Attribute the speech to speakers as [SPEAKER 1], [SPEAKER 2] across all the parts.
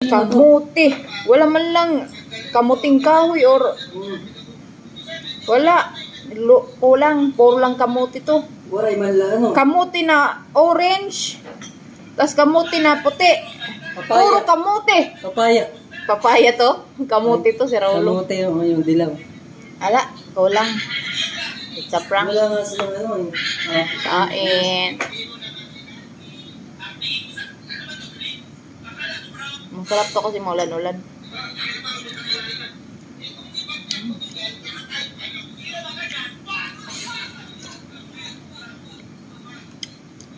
[SPEAKER 1] Kamuti. Wala man lang kamuting kahoy or wala. Kulang. Puro lang kamuti to.
[SPEAKER 2] Waray man lang ano.
[SPEAKER 1] Kamuti na orange. Tapos kamuti na puti.
[SPEAKER 2] Papaya.
[SPEAKER 1] Puro kamuti.
[SPEAKER 2] Papaya.
[SPEAKER 1] Papaya to. Kamuti to si Raulo.
[SPEAKER 2] Kamote yung dilaw.
[SPEAKER 1] Ala, kulang. It's a prank.
[SPEAKER 2] Wala nga silang ano eh.
[SPEAKER 1] Kain. Masarap to kasi maulan-ulan.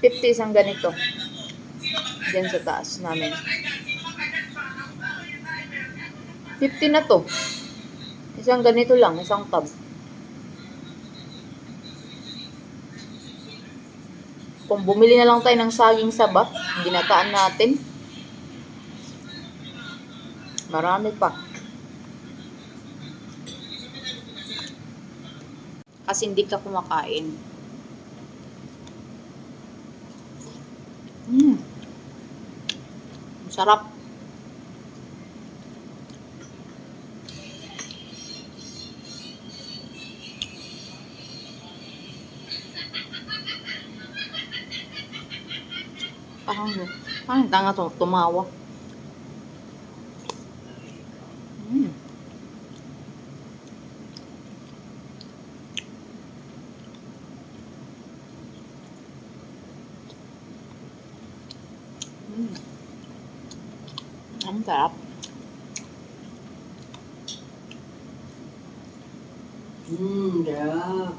[SPEAKER 1] $50 isang ganito. Diyan sa taas namin. 50 na to. Isang ganito lang, isang tab. Kung bumili na lang tayo ng saging saba, ginataan natin. Marami pa. Kasi hindi ka kumakain. Sarap. Parang tanga to, tumawa. Ang sarap.
[SPEAKER 2] Yeah.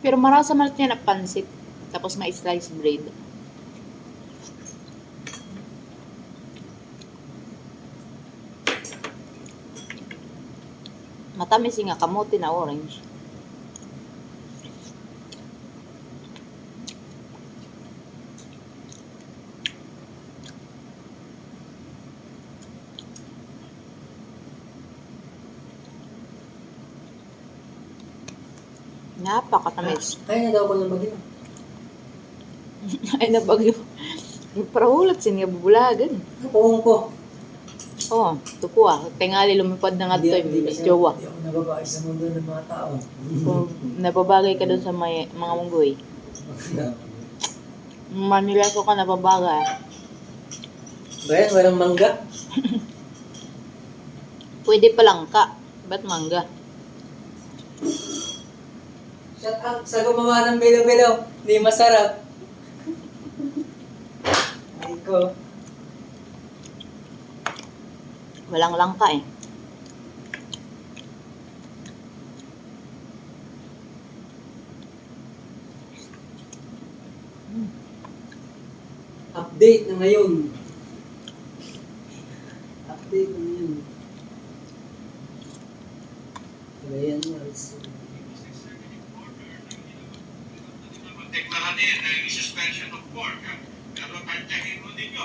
[SPEAKER 1] Pero marasa malit niya na pansit. Tapos may sliced bread. Matamis nga kamote na orange. Napakatamis.
[SPEAKER 2] Kaya na daw ko ng bagyo.
[SPEAKER 1] Ay, nabagyo. Parahulat siya nga bubulagan.
[SPEAKER 2] Napuhong ko.
[SPEAKER 1] Oo, tuko ah. Tingali lumipad na nga ito yung jowa.
[SPEAKER 2] Hindi ako nababae sa mundo ng mga tao.
[SPEAKER 1] Kung nababagay ka doon sa mga munggoy. Manilaso ka nababagay.
[SPEAKER 2] Bayan, walang mangga.
[SPEAKER 1] Pwede palang ka. Ba't mangga?
[SPEAKER 2] Shut up sa gumawa ng bilo-bilo. Hindi masarap. Ay ko.
[SPEAKER 1] Walang langka eh.
[SPEAKER 2] Update na ngayon. Update na ngayon. Ayan nga.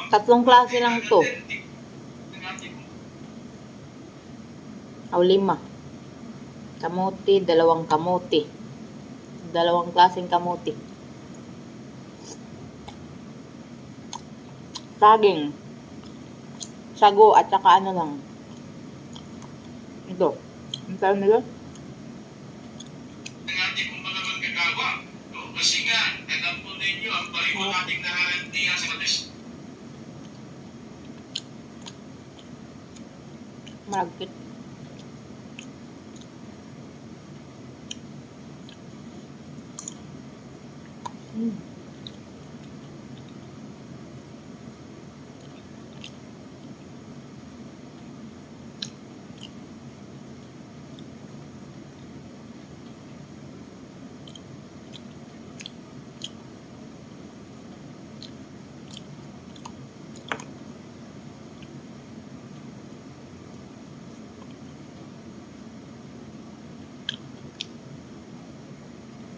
[SPEAKER 1] Tatlong klase lang to. O 5. Kamote, 2 kamote. 2 klaseng kamote. Saging. Sago at saka ano lang. Ito. Ang tawag nila?
[SPEAKER 3] Ang ating mga manggagawa. Kasi nga, alam po ninyo, ang baliwang ating nahahantihan sa katis.
[SPEAKER 1] Maragkit.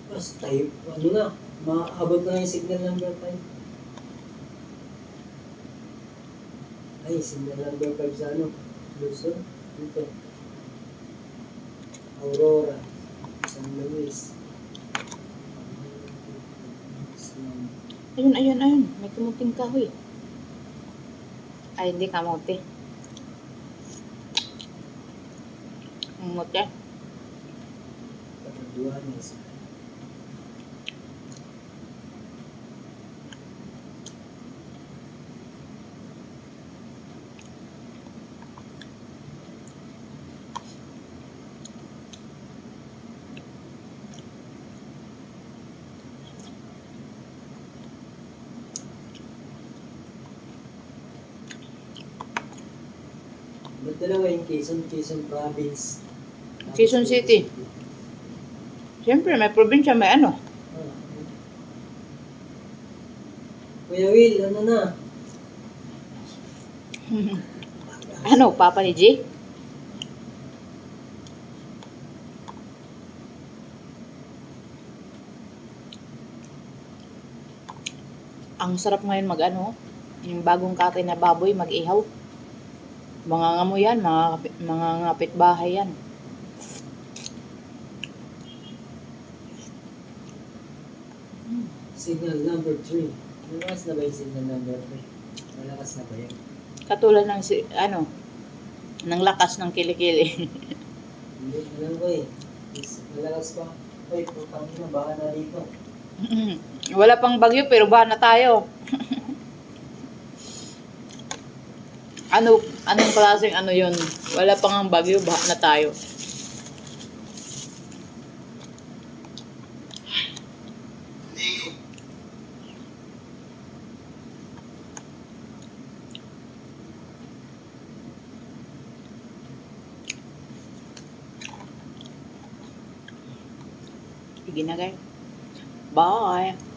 [SPEAKER 2] Tapos tayo, ano na, maabot na yung signal number 5. Ay, signal number 5 sa ano? Luzon? Dito. Aurora. guys.
[SPEAKER 1] Ayun, ayun, ayun. May kamuting kahoy. Ay, hindi kamote. Kamote.
[SPEAKER 2] Kataduan guys. Ba't dalawa yung Quezon Province?
[SPEAKER 1] Quezon City. Siyempre, may probinsya, may ano.
[SPEAKER 2] Ah. Kuya Will, ano na?
[SPEAKER 1] Ano, Papa ni G? Ang sarap ngayon mag-ano, yung bagong kate na baboy, mag-ihaw. Mga ngamoy yan, mga ngapit bahay yan.
[SPEAKER 2] Signal number 3. Malakas na ba yung signal number 3? Malakas na ba yan?
[SPEAKER 1] Katulad ng, ng lakas ng kilikili.
[SPEAKER 2] Hindi, alam ko eh. Malakas pa. Ay, putang ina, baka na dito.
[SPEAKER 1] Wala pang bagyo pero baha na tayo. Anong klaseng ano yun? Wala pang ang bagyo, baha na tayo. Sige na guys. Bye!